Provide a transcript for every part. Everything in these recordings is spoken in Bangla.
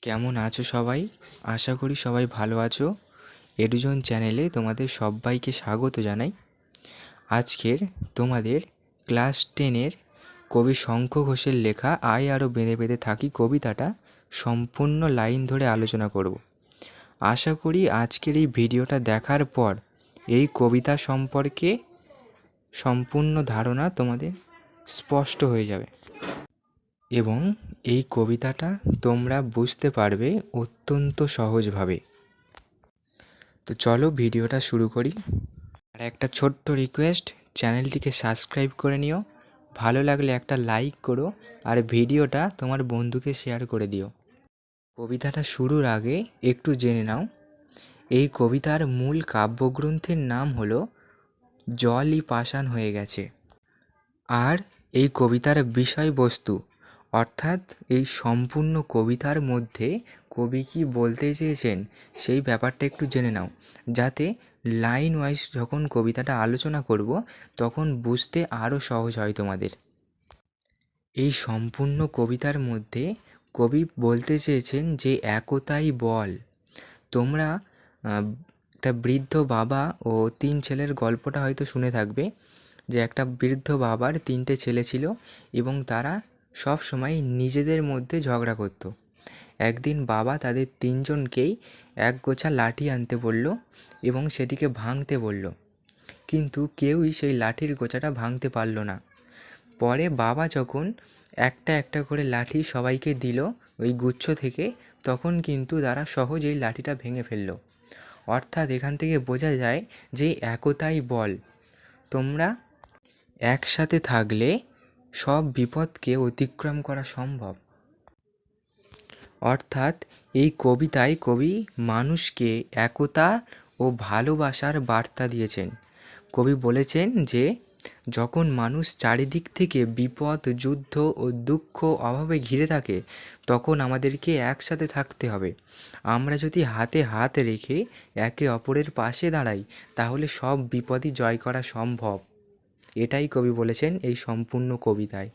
কেমন আছো সবাই? আশা করি সবাই ভালো আছো। এডুজন চ্যানেলে তোমাদের সবাইকে স্বাগত জানাই। আজকের তোমাদের ক্লাস 10-এর কবি শঙ্খ ঘোষের লেখা আয় আরও বেঁধে বেঁধে থাকি কবিতাটা সম্পূর্ণ লাইন ধরে আলোচনা করব। আশা করি আজকের এই ভিডিওটা দেখার পর এই কবিতা সম্পর্কে সম্পূর্ণ ধারণা তোমাদের স্পষ্ট হয়ে যাবে এবং এই কবিতাটা তোমরা বুঝতে পারবে অত্যন্ত সহজভাবে। তো চলো ভিডিওটা শুরু করি। আর একটা ছোট্ট রিকোয়েস্ট, চ্যানেলটিকে সাবস্ক্রাইব করে নিও, ভালো লাগলে একটা লাইক করো আর ভিডিওটা তোমার বন্ধুকে শেয়ার করে দিও। কবিতাটা শুরুর আগে একটু জেনে নাও, এই কবিতার মূল কাব্যগ্রন্থের নাম হলো জলই পাষাণ হয়ে গেছে। আর এই কবিতার বিষয়বস্তু অর্থাৎ এই সম্পূর্ণ কবিতার মধ্যে কবি কী বলতে চেয়েছেন সেই ব্যাপারটা একটু জেনে নাও, যাতে লাইন ওয়াইজ যখন কবিতাটা আলোচনা করব তখন বুঝতে আরও সহজ হয় তোমাদের। এই সম্পূর্ণ কবিতার মধ্যে কবি বলতে চেয়েছেন যে একতাই বল। তোমরা একটা বৃদ্ধ বাবা ও 3 ছেলের গল্পটা হয়তো শুনে থাকবে, যে একটা বৃদ্ধ বাবার 3টে ছেলে ছিল এবং তারা সব সময় নিজেদের মধ্যে ঝগড়া করত। একদিন বাবা তাদের 3জনকেই এক গোছা লাঠি আনতে বলল এবং সেটিকে ভাঙতে বলল, কিন্তু কেউই সেই লাঠির গোছাটা ভাঙতে পারল না। পরে বাবা যখন একটা একটা করে লাঠি সবাইকে দিল ওই গুচ্ছ থেকে, তখন কিন্তু তারা সহজেই লাঠিটা ভেঙে ফেলল। অর্থাৎ এখান থেকে বোঝা যায় যে একতাই বল। তোমরা একসাথে থাকলে সব বিপদকে অতিক্রম করা সম্ভব। অর্থাৎ এই কবিতায় কবি মানুষকে একতা ও ভালোবাসার বার্তা দিয়েছেন। কবি বলেছেন যে যখন মানুষ চারিদিক থেকে বিপদ, যুদ্ধ ও দুঃখ, অভাবে ঘিরে থাকে, তখন আমাদেরকে একসাথে থাকতে হবে। আমরা যদি হাতে হাত রেখে একে অপরের পাশে দাঁড়াই, তাহলে সব বিপদই জয় করা সম্ভব। এটাই কবি বলেছেন এই সম্পূর্ণ কবিতায়।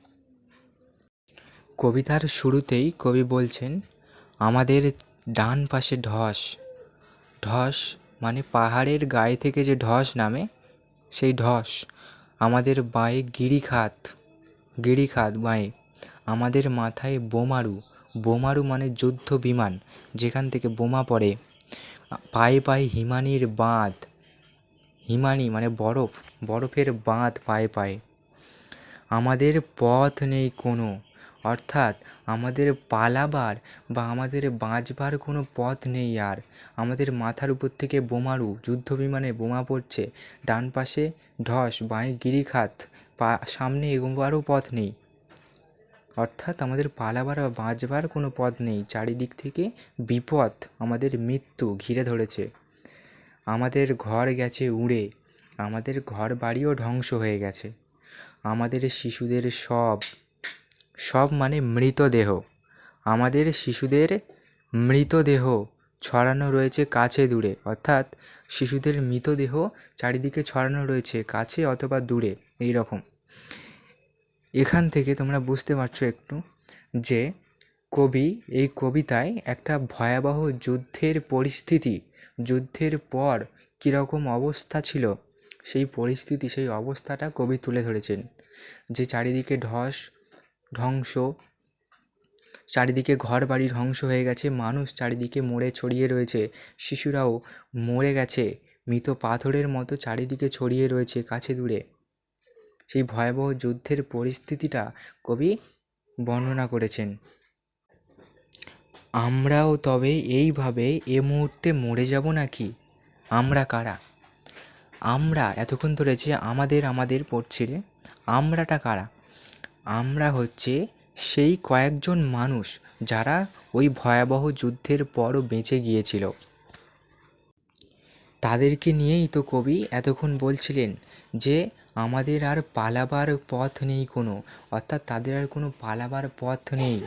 কবিতার শুরুতেই কবি বলছেন, আমাদের ডান পাশে ধস। ধস মানে পাহাড়ের গায়ে থেকে যে ধস নামে সেই ধস। আমাদের বাঁয়ে গিরিখাত, গিরিখাত বাঁয়ে। আমাদের মাথায় বোমারু, বোমারু মানে যুদ্ধ বিমান যেখান থেকে বোমা পড়ে। পায়ে পায়ে হিমানির বাঁধ, হিমানি মানে বরফ, বরফের বাঁধ পায়ে পায়ে। আমাদের পথ নেই কোনো, অর্থাৎ আমাদের পালাবার বা আমাদের বাঁচবার কোনো পথ নেই আর। আমাদের মাথার উপর থেকে বোমারু, যুদ্ধ বিমানে বোমা পড়ছে, ডান পাশে ধস, বাঁয়ে গিরিখাত, সামনে এগোবারও পথ নেই। অর্থাৎ আমাদের পালাবার বা বাঁচবার কোনো পথ নেই, চারিদিক থেকে বিপদ, আমাদের মৃত্যু ঘিরে ধরেছে। আমাদের ঘর গেছে উড়ে, আমাদের ঘর বাড়িও ধ্বংস হয়ে গেছে। আমাদের শিশুদের সব, সব মানে মৃতদেহ, আমাদের শিশুদের মৃতদেহ ছড়ানো রয়েছে কাছে দূরে। অর্থাৎ শিশুদের মৃতদেহ চারিদিকে ছড়ানো রয়েছে কাছে অথবা দূরে, এই রকম। এখান থেকে তোমরা বুঝতে পারছো একটু যে কবি এই কবিতায় একটা ভয়াবহ যুদ্ধের পরিস্থিতি, যুদ্ধের পর কীরকম অবস্থা ছিল সেই পরিস্থিতি, সেই অবস্থাটা কবি তুলে ধরেছেন। যে চারিদিকে ধস, ধ্বংস, চারিদিকে ঘর বাড়ি ধ্বংস হয়ে গেছে, মানুষ চারিদিকে মরে ছড়িয়ে রয়েছে, শিশুরাও মরে গেছে, মৃত পাথরের মতো চারিদিকে ছড়িয়ে রয়েছে কাছে দূরে। সেই ভয়াবহ যুদ্ধের পরিস্থিতিটা কবি বর্ণনা করেছেন। আমরাও তবে এইভাবে এ মুহূর্তে মরে যাব নাকি? আমরা কারা? আমরা এতক্ষণ ধরে যে আমাদের আমাদের পড়ছিলে, আমরাটা কারা? আমরা হচ্ছে সেই কয়েকজন মানুষ যারা ওই ভয়াবহ যুদ্ধের পরও বেঁচে গিয়েছিল। তাদেরকে নিয়েই তো কবি এতক্ষণ বলছিলেন যে আমাদের আর পালাবার পথ নেই কোনো, অর্থাৎ তাদের আর কোনো পালাবার পথ নেই,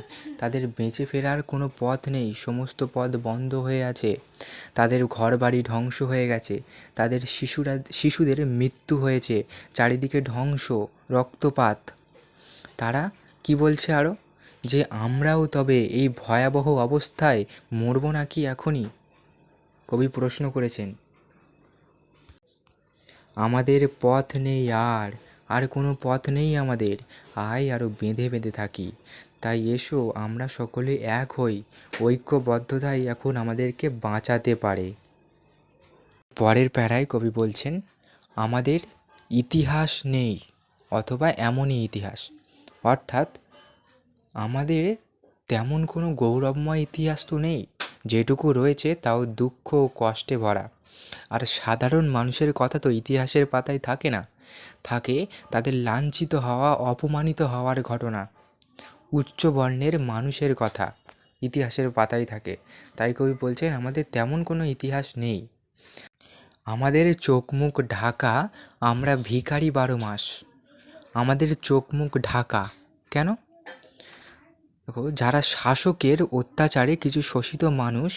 তাদের বেঁচে ফেরার কোনো পথ নেই, সমস্ত পথ বন্ধ হয়ে আছে, তাদের ঘরবাড়ি ধ্বংস হয়ে গেছে, তাদের শিশুদের মৃত্যু হয়েছে, চারিদিকে ধ্বংস, রক্তপাত। তারা কি বলছে আরও, যে আমরাও তবে এই ভয়াবহ অবস্থায় মরব নাকি এখনই? কবি প্রশ্ন করেছেন। আমাদের পথ নেই আর কোনো পথ নেই আমাদের, আয় আরও বেঁধে বেঁধে থাকি। তাই এসো আমরা সকলে এক হই, ঐক্যবদ্ধতাই এখন আমাদেরকে বাঁচাতে পারে। পরের প্যারায় কবি বলছেন, আমাদের ইতিহাস নেই অথবা এমনই ইতিহাস, অর্থাৎ আমাদের তেমন কোনো গৌরবময় ইতিহাস তো নেই, যেটুকু রয়েছে তাও দুঃখ ও কষ্টে ভরা। আর সাধারণ মানুষের কথা তো ইতিহাসের পাতায় থাকে না, থাকে তাদের লাঞ্ছিত হওয়া, অপমানিত হওয়ার ঘটনা। উচ্চ বর্ণের মানুষের কথা ইতিহাসের পাতায় থাকে। তাই কবি বলছেন আমাদের তেমন কোনো ইতিহাস নেই। আমাদের চোখ মুখ ঢাকা, আমরা ভিখারি 12 মাস। আমাদের চোখ মুখ ঢাকা কেন? দেখো, যারা শাসকের অত্যাচারে কিছু শোষিত মানুষ,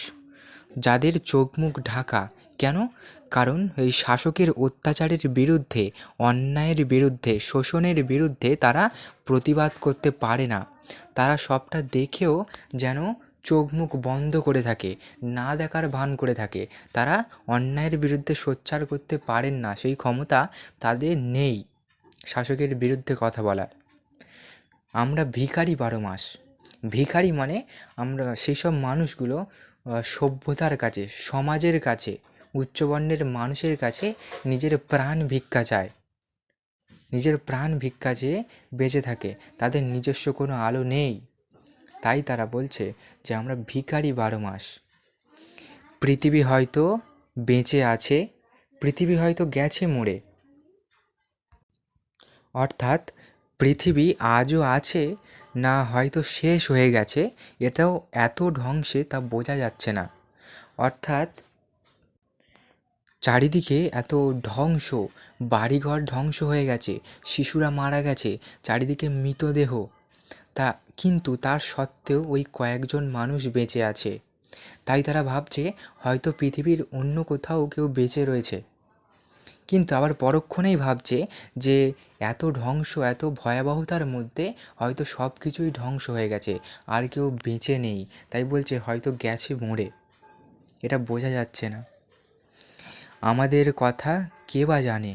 যাদের চোখ মুখ ঢাকা কেন? কারণ এই শাসকের অত্যাচারের বিরুদ্ধে, অন্যায়ের বিরুদ্ধে, শোষণের বিরুদ্ধে তারা প্রতিবাদ করতে পারে না। তারা সবটা দেখেও যেন চোখ মুখ বন্ধ করে থাকে, না দেখার ভান করে থাকে। তারা অন্যায়ের বিরুদ্ধে সোচ্চার করতে পারেন না, সেই ক্ষমতা তাদের নেই শাসকের বিরুদ্ধে কথা বলার। আমরা ভিখারি 12 মাস। ভিখারি মানে আমরা সেই সব মানুষগুলো সভ্যতার কাছে, সমাজের কাছে, উচ্চবর্ণের মানুষের কাছে নিজের প্রাণ ভিক্ষা চায়, নিজের প্রাণ ভিক্ষা চেয়ে বেঁচে থাকে। তাদের নিজস্ব কোনো আলো নেই। তাই তারা বলছে যে আমরা ভিখারি 12 মাস। পৃথিবী হয়তো বেঁচে আছে, পৃথিবী হয়তো গেছে মরে, অর্থাৎ পৃথিবী আজও আছে, না হয়তো শেষ হয়ে গেছে, এটাও এত ধ্বংসে তা বোঝা যাচ্ছে না। অর্থাৎ চারিদিকে এত ধ্বংস, বাড়িঘর ধ্বংস হয়ে গেছে, শিশুরা মারা গেছে, চারিদিকে মৃতদেহ, তা কিন্তু তার সত্ত্বেও ওই কয়েকজন মানুষ বেঁচে আছে। তাই তারা ভাবছে হয়তো পৃথিবীর অন্য কোথাও কেউ বেঁচে রয়েছে, কিন্তু আবার পরক্ষণেই ভাবছে যে এত ধ্বংস, এত ভয়াবহতার মধ্যে হয়তো সব কিছুই ধ্বংস হয়ে গেছে, আর কেউ বেঁচে নেই। তাই বলছে হয়তো গেছে মরে। এটা বোঝা যাচ্ছে না। আমাদের কথা কে বা জানে,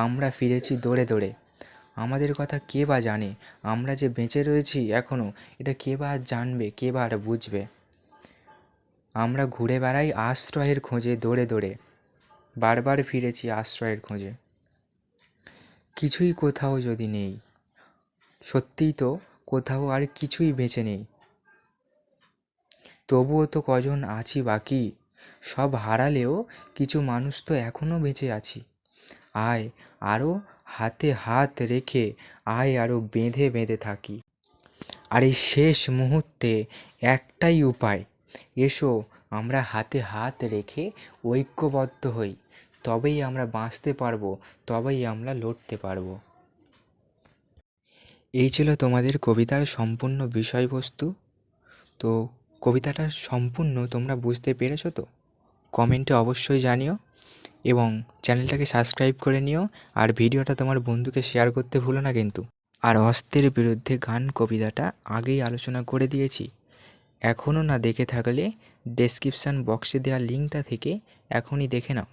আমরা ফিরেছি দৌড়ে দৌড়ে। আমাদের কথা কে বা জানে, আমরা যে বেঁচে রয়েছি এখনও, এটা কে বা জানবে, কে বা আর বুঝবে। আমরা ঘুরে বেড়াই আশ্রয়ের খোঁজে দৌড়ে দৌড়ে, বারবার ফিরেছি আশ্রয়ের খোঁজে। কিছুই কোথাও যদি নেই, সত্যিই তো কোথাও আর কিছুই বেঁচে নেই, তবুও তো কজন আছি বাকি। সব হারালেও কিছু মানুষ তো এখনও বেঁচে আছি। আয় আরও হাতে হাত রেখে, আয় আরও বেঁধে বেঁধে থাকি। আর এই শেষ মুহূর্তে একটাই উপায়, এসো আমরা হাতে হাত রেখে ঐক্যবদ্ধ হই, তবেই আমরা বাঁচতে পারবো, তবেই আমরা লড়তে পারবো। এই ছিল তোমাদের কবিতার সম্পূর্ণ বিষয়বস্তু। তো কবিতাটা সম্পূর্ণ তোমরা বুঝতে পেরেছো তো? কমেন্টে অবশ্যই জানিও এবং চ্যানেলটাকে সাবস্ক্রাইব করে নিও। আর ভিডিওটা তোমার বন্ধুকে শেয়ার করতে ভুলো না কিন্তু। আর অস্ত্রের বিরুদ্ধে গান কবিতাটা আগেই আলোচনা করে দিয়েছি, এখনও না দেখে থাকলে ডেসক্রিপশান বক্সে দেওয়া লিঙ্কটা থেকে এখনই দেখে নাও।